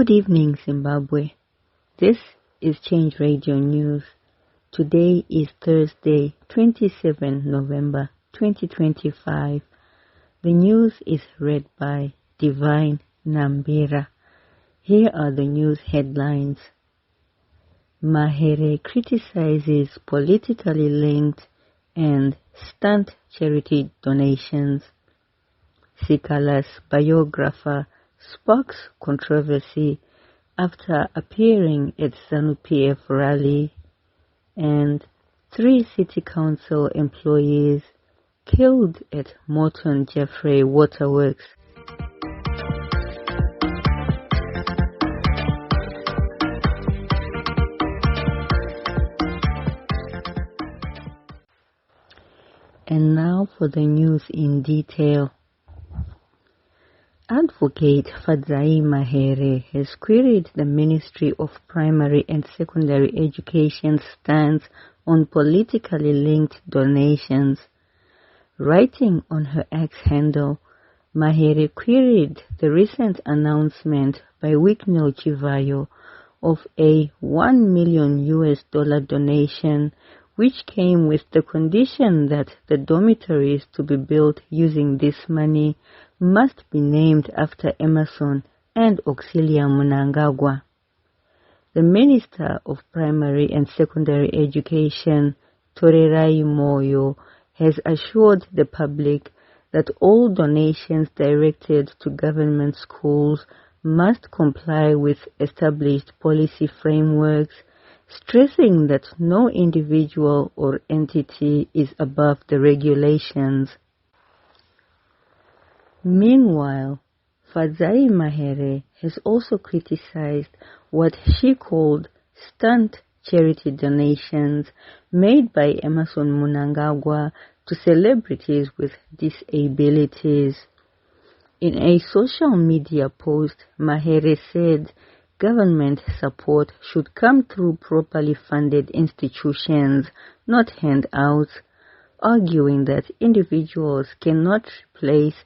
Good evening, Zimbabwe. This is Change Radio News. Today is Thursday, 27 November 2025. The news is read by Divine Nambira. Here are the news headlines. Mahere criticizes politically linked and Stunt charity donations. Sikala's biographer sparks controversy after appearing at ZANU-PF rally, and 3 city council employees killed at Morton Jeffrey waterworks. And now for the news in detail. Advocate Fadzai Mahere has queried the Ministry of Primary and Secondary Education's stance on politically linked donations. Writing on her X handle, Mahere queried the recent announcement by Wicknell Chivayo of a $1 million donation, which came with the condition that the dormitories to be built using this money must be named after Emerson and Auxilia Mnangagwa. The Minister of Primary and Secondary Education, Torerai Moyo, has assured the public that all donations directed to government schools must comply with established policy frameworks, stressing that no individual or entity is above the regulations. Meanwhile, Fadzai Mahere has also criticized what she called stunt charity donations made by Emerson Mnangagwa to celebrities with disabilities. In a social media post, Mahere said government support should come through properly funded institutions, not handouts, arguing that individuals cannot replace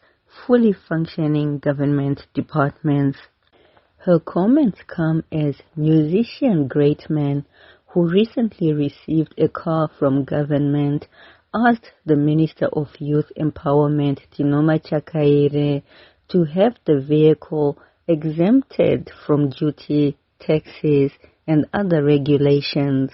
fully functioning government departments. Her comments come as musician Greatman, who recently received a car from government, asked the Minister of Youth Empowerment, Tinoma Chakaire, to have the vehicle exempted from duty, taxes, and other regulations.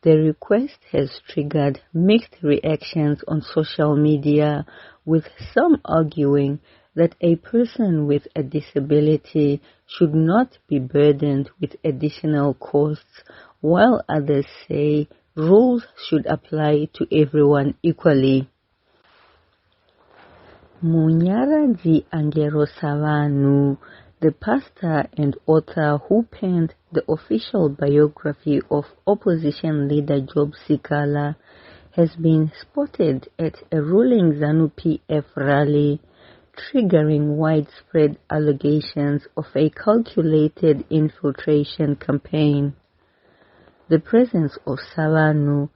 The request has triggered mixed reactions on social media, with some arguing that a person with a disability should not be burdened with additional costs, while others say rules should apply to everyone equally. Munyaradzi Angelo Savanu, the pastor and author who penned the official biography of opposition leader Job Sikala, has been spotted at a ruling ZANU-PF rally, triggering widespread allegations of a calculated infiltration campaign. The presence of Savanu,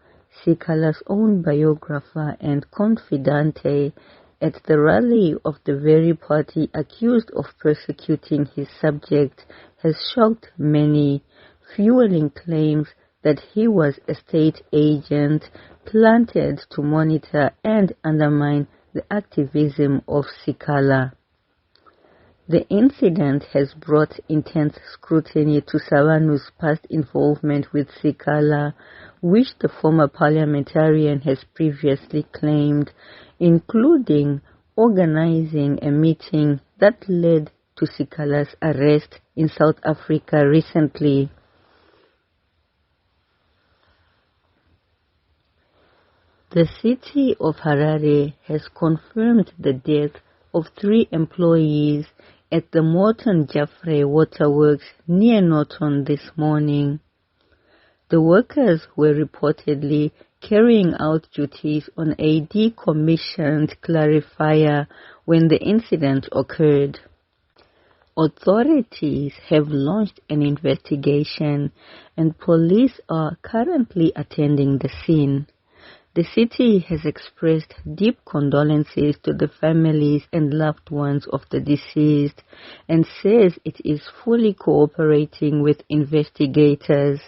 Sikala's own biographer and confidante, at the rally of the very party accused of persecuting his subject has shocked many, fueling claims that he was a state agent planted to monitor and undermine the activism of Sikala. The incident has brought intense scrutiny to Savanu's past involvement with Sikala, which the former parliamentarian has previously claimed, including organizing a meeting that led to Sikala's arrest in South Africa recently. The city of Harare has confirmed the death of 3 employees at the Morton Jeffrey waterworks near Norton this morning. The workers were reportedly carrying out duties on a decommissioned clarifier when the incident occurred. Authorities have launched an investigation and police are currently attending the scene. the city has expressed deep condolences to the families and loved ones of the deceased and says it is fully cooperating with investigators.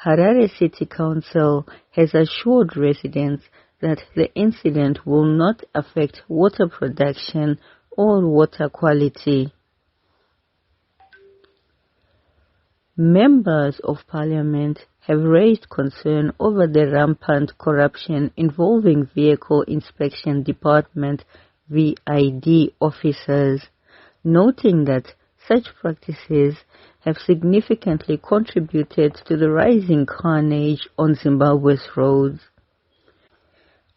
Harare City Council has assured residents that the incident will not affect water production or water quality. Members of Parliament have raised concern over the rampant corruption involving Vehicle Inspection Department (VID) officers, noting that such practices have significantly contributed to the rising carnage on Zimbabwe's roads.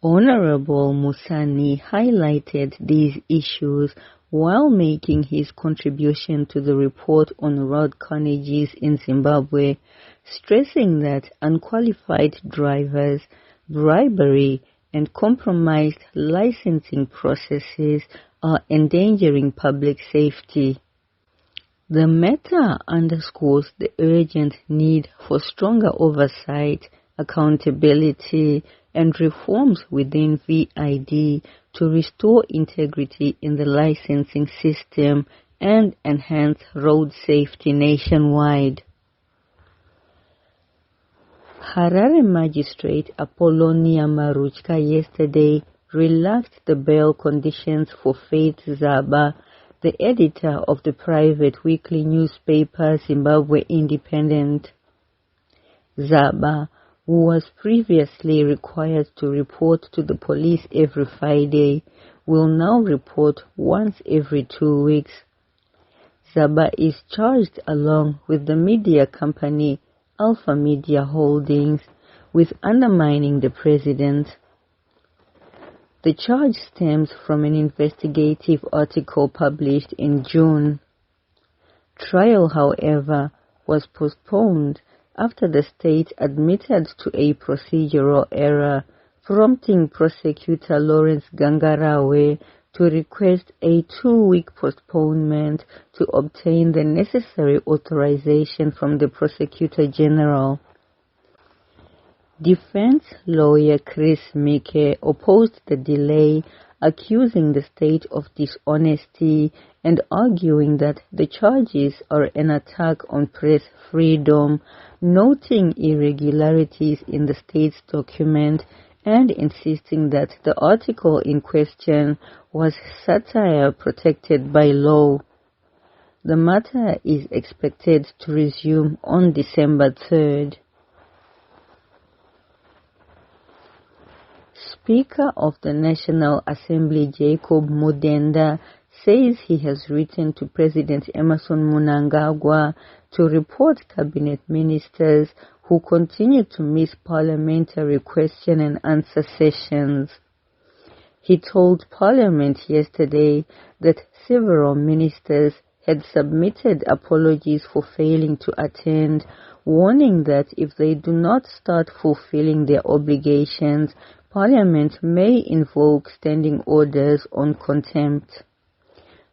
Honorable Musani highlighted these issues while making his contribution to the report on road carnages in Zimbabwe, stressing that unqualified drivers, bribery, and compromised licensing processes are endangering public safety. The matter underscores the urgent need for stronger oversight, accountability, and reforms within VID to restore integrity in the licensing system and enhance road safety nationwide. Harare Magistrate Apollonia Maruchka yesterday relaxed the bail conditions for Faith Zaba, the editor of the private weekly newspaper Zimbabwe Independent. Zaba, who was previously required to report to the police every Friday, will now report once every 2 weeks. Zaba is charged along with the media company Alpha Media Holdings with undermining the president. The charge stems from an investigative article published in June. Trial, however, was postponed after the state admitted to a procedural error, prompting prosecutor Lawrence Gangarawe to request a 2-week postponement to obtain the necessary authorization from the Prosecutor General. Defense lawyer Chris Mike opposed the delay, accusing the state of dishonesty and arguing that the charges are an attack on press freedom, noting irregularities in the state's document and insisting that the article in question was satire protected by law. The matter is expected to resume on December 3rd. Speaker of the National Assembly Jacob Mudenda says he has written to President Emmerson Mnangagwa to report cabinet ministers who continue to miss parliamentary question and answer sessions. He told Parliament yesterday that several ministers had submitted apologies for failing to attend, warning that if they do not start fulfilling their obligations, Parliament may invoke standing orders on contempt.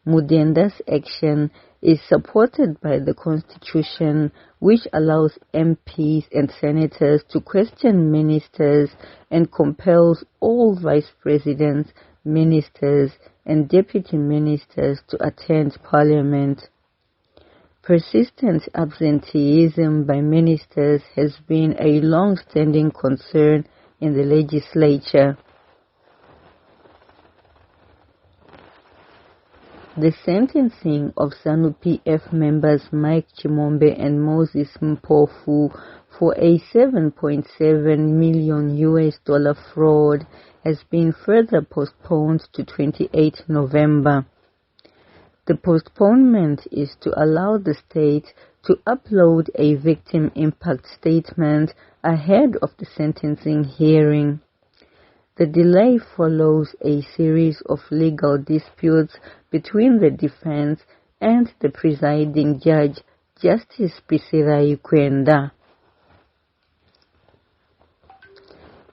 Mudenda's action is supported by the Constitution, which allows MPs and senators to question ministers and compels all vice presidents, ministers, and deputy ministers to attend Parliament. Persistent absenteeism by ministers has been a long-standing concern in the legislature. The sentencing of ZANU-PF members Mike Chimombe and Moses Mpofu for a $7.7 million fraud has been further postponed to 28 November. The postponement is to allow the state to upload a victim impact statement ahead of the sentencing hearing. The delay follows a series of legal disputes between the defense and the presiding judge, Justice Pisirai Kwenda.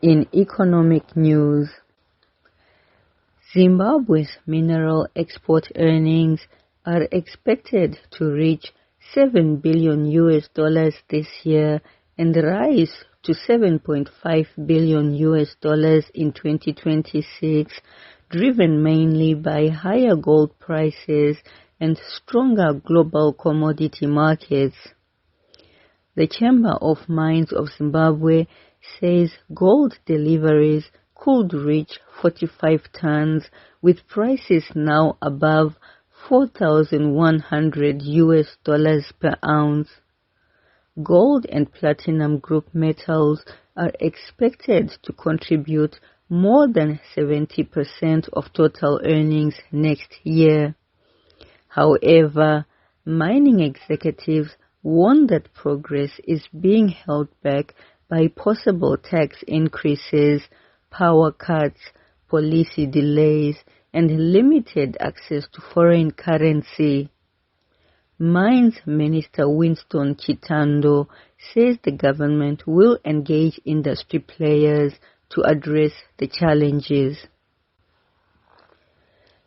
In economic news, Zimbabwe's mineral export earnings are expected to reach $7 billion this year and rise to $7.5 billion in 2026, driven mainly by higher gold prices and stronger global commodity markets. The Chamber of Mines of Zimbabwe says gold deliveries could reach 45 tons, with prices now above $4,100 per ounce. Gold and platinum group metals are expected to contribute more than 70% of total earnings next year. However, mining executives warn that progress is being held back by possible tax increases, power cuts, policy delays, and limited access to foreign currency. Mines Minister Winston Chitando says the government will engage industry players to address the challenges.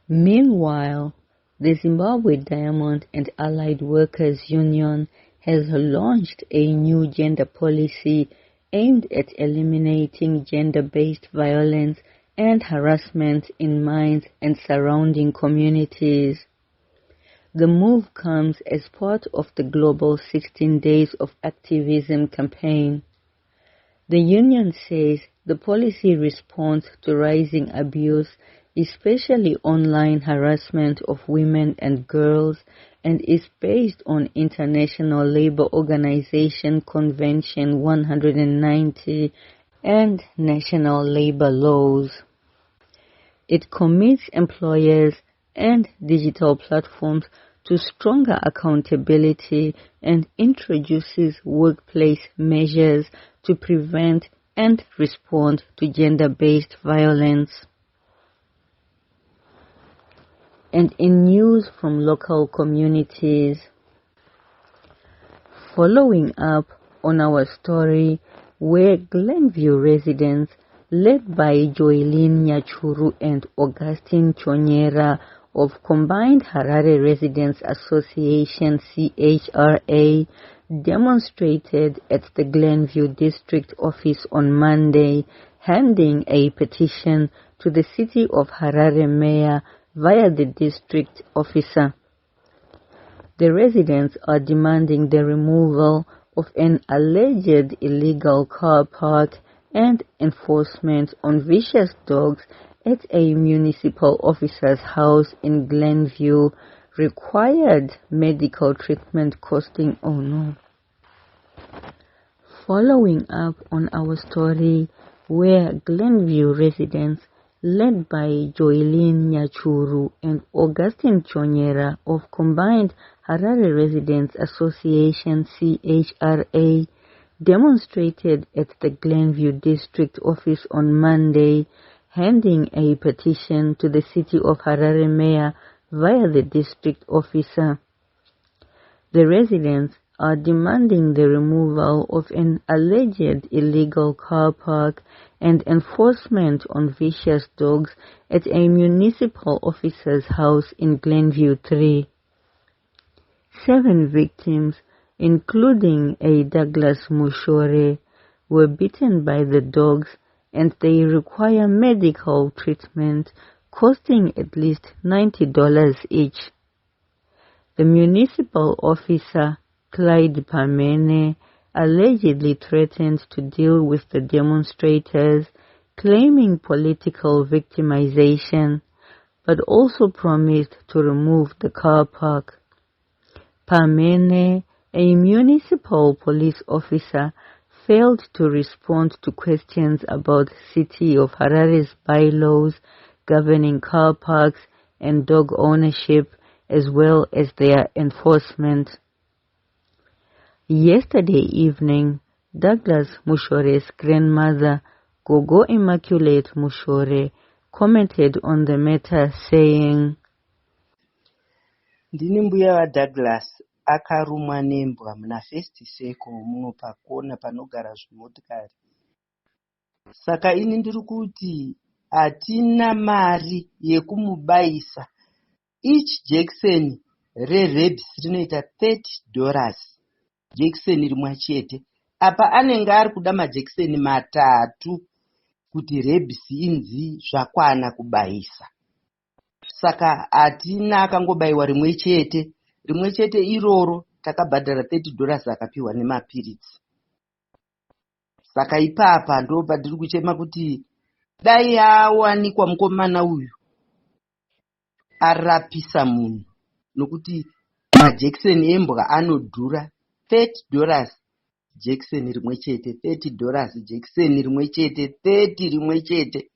Meanwhile, the Zimbabwe Diamond and Allied Workers Union has launched a new gender policy aimed at eliminating gender-based violence and harassment in mines and surrounding communities. The move comes as part of the global 16 Days of Activism campaign. The union says the policy responds to rising abuse, especially online harassment of women and girls, and is based on International Labour Organization Convention 190 and national labour laws. It commits employers and digital platforms to stronger accountability and introduces workplace measures to prevent and respond to gender-based violence. And in news from local communities, following up on our story where Glenview residents led by Joylene Nyachuru and Augustine Chonyera of Combined Harare Residents Association CHRA demonstrated at the Glenview District Office on Monday, handing a petition to the City of Harare Mayor via the district officer. The residents are demanding the removal of an alleged illegal car park and enforcement on vicious dogs at a municipal officer's house in Glenview, required medical treatment costing Following up on our story where Glenview residents led by Joylene Nyachuru and Augustine Chonyera of Combined Harare Residents Association CHRA demonstrated at the Glenview District Office on Monday, handing a petition to the City of Harare Mayor via the district officer. The residents are demanding the removal of an alleged illegal car park and enforcement on vicious dogs at a municipal officer's house in Glenview 3. 7 victims, including a Douglas Mushore, were bitten by the dogs, and they require medical treatment costing at least $90 each. The municipal officer, Clyde Pamene, allegedly threatened to deal with the demonstrators, claiming political victimization, but also promised to remove the car park. Pamene, a municipal police officer, failed to respond to questions about City of Harare's bylaws governing car parks and dog ownership, as well as their enforcement. Yesterday evening, Douglas Mushore's grandmother, Gogo Immaculate Mushore, commented on the matter, saying, Ndini mbuya wa Douglas akarumwa nembwa muna First Circle muno pakona panogara zvimotikari. Saka ini ndiri kuti hatina mari yekumubaisa. Each jekiseni rerabies rinoita $30. Jekiseni rimwe chete. apa anenge ari kuda majekiseni matatu kuti rebhisi inzi zvakwana kubayisa. Saka hatina akangobayiwa rimwe chete iroro takabhadhara $30 akapiwa nemapiritsi. Saka ipapa ndo padiri kuchema kuti dai awanikwa mukomana uyu arapisa munhu, nokuti majekiseni embwa anodhura. $30 jekiseni rimwe chete, $30 jekiseni rimwe chete, 30 rimwe chete.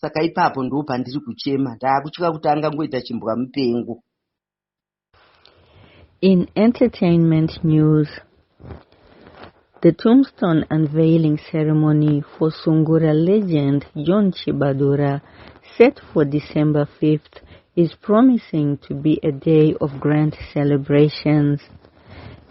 Saka ipapo ndo pandiri kuchema, ndakutya kuti angangoita chimbwa mupengo. In entertainment news, the tombstone unveiling ceremony for Sungura legend John Chibadura, set for December 5th, is promising to be a day of grand celebrations.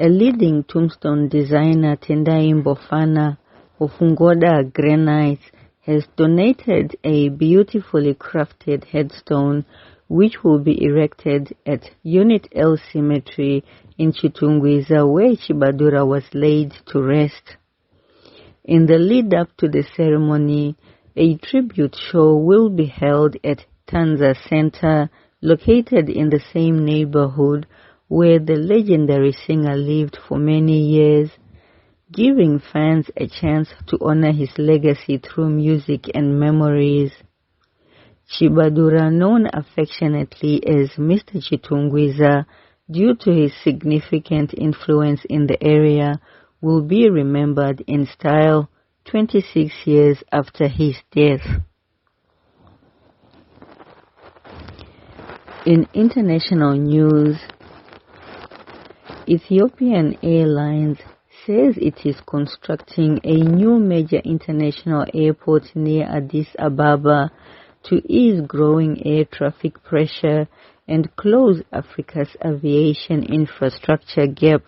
A leading tombstone designer, Tendai Mbofana of Ngoda Granite, has donated a beautifully crafted headstone which will be erected at Unit L Cemetery in Chitungwiza, where Chibadura was laid to rest. In the lead-up to the ceremony, a tribute show will be held at Tanza Center, located in the same neighborhood where the legendary singer lived for many years, giving fans a chance to honor his legacy through music and memories. Chibadura, known affectionately as Mr. Chitungwiza, due to his significant influence in the area, will be remembered in style 26 years after his death. In international news, Ethiopian Airlines says it is constructing a new major international airport near Addis Ababa to ease growing air traffic pressure and close Africa's aviation infrastructure gap.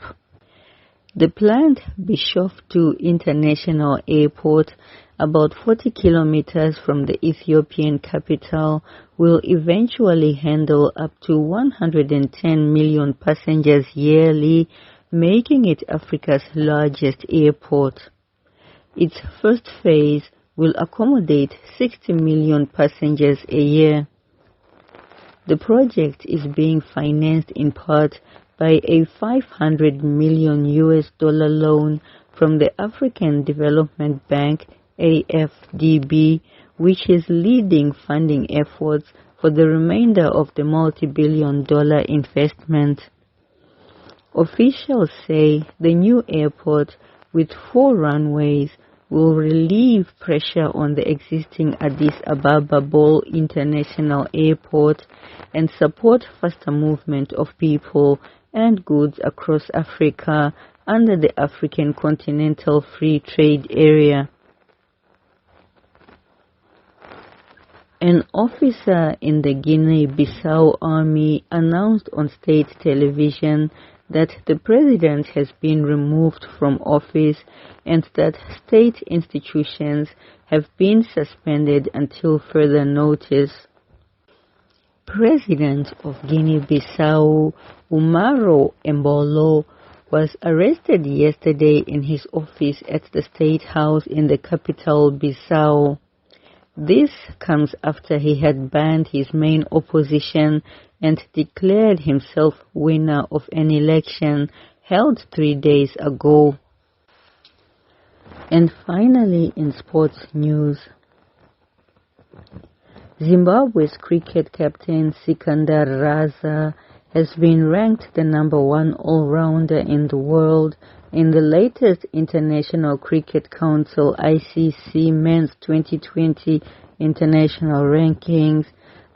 The planned Bishoftu International Airport, about 40 kilometers from the Ethiopian capital, will eventually handle up to 110 million passengers yearly, making it Africa's largest airport. Its first phase will accommodate 60 million passengers a year. The project is being financed in part by a $500 million loan from the African Development Bank, AFDB, which is leading funding efforts for the remainder of the multi-billion-dollar investment. Officials say the new airport, with 4 runways, will relieve pressure on the existing Addis Ababa Bole International Airport and support faster movement of people and goods across Africa under the African Continental Free Trade Area. An officer in the Guinea-Bissau army announced on state television that the president has been removed from office and that state institutions have been suspended until further notice. President of Guinea-Bissau, Umaro Embolo, was arrested yesterday in his office at the State House in the capital, Bissau. This comes after he had banned his main opposition and declared himself winner of an election held 3 days ago. And finally, in sports news, Zimbabwe's cricket captain Sikandar Raza has been ranked the #1 all-rounder in the world in the latest International Cricket Council ICC Men's 2020 International Rankings,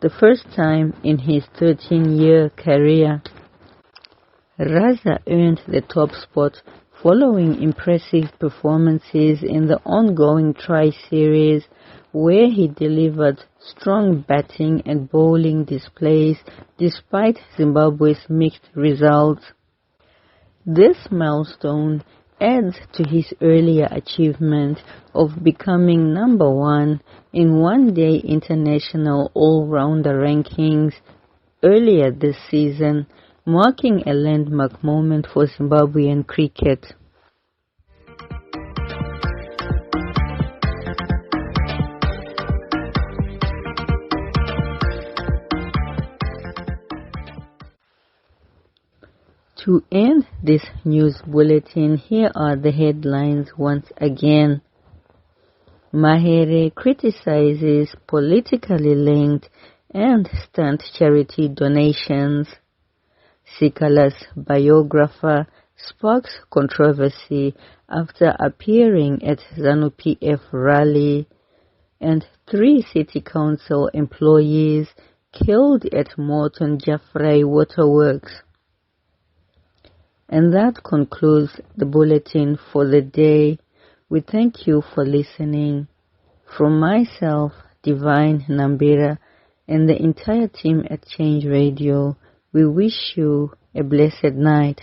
the first time in his 13-year career. Raza earned the top spot following impressive performances in the ongoing Tri-Series, where he delivered strong batting and bowling displays despite Zimbabwe's mixed results. This milestone adds to his earlier achievement of becoming #1 in one-day international all-rounder rankings earlier this season, marking a landmark moment for Zimbabwean cricket. To end this news bulletin, here are the headlines once again. Mahere criticizes politically linked and stunt charity donations. Sikala's biographer sparks controversy after appearing at ZANU-PF rally, and 3 city council employees killed at Morton Jaffray waterworks. And that concludes the bulletin for the day. We thank you for listening. From myself, Divine Nambira, and the entire team at Change Radio, we wish you a blessed night.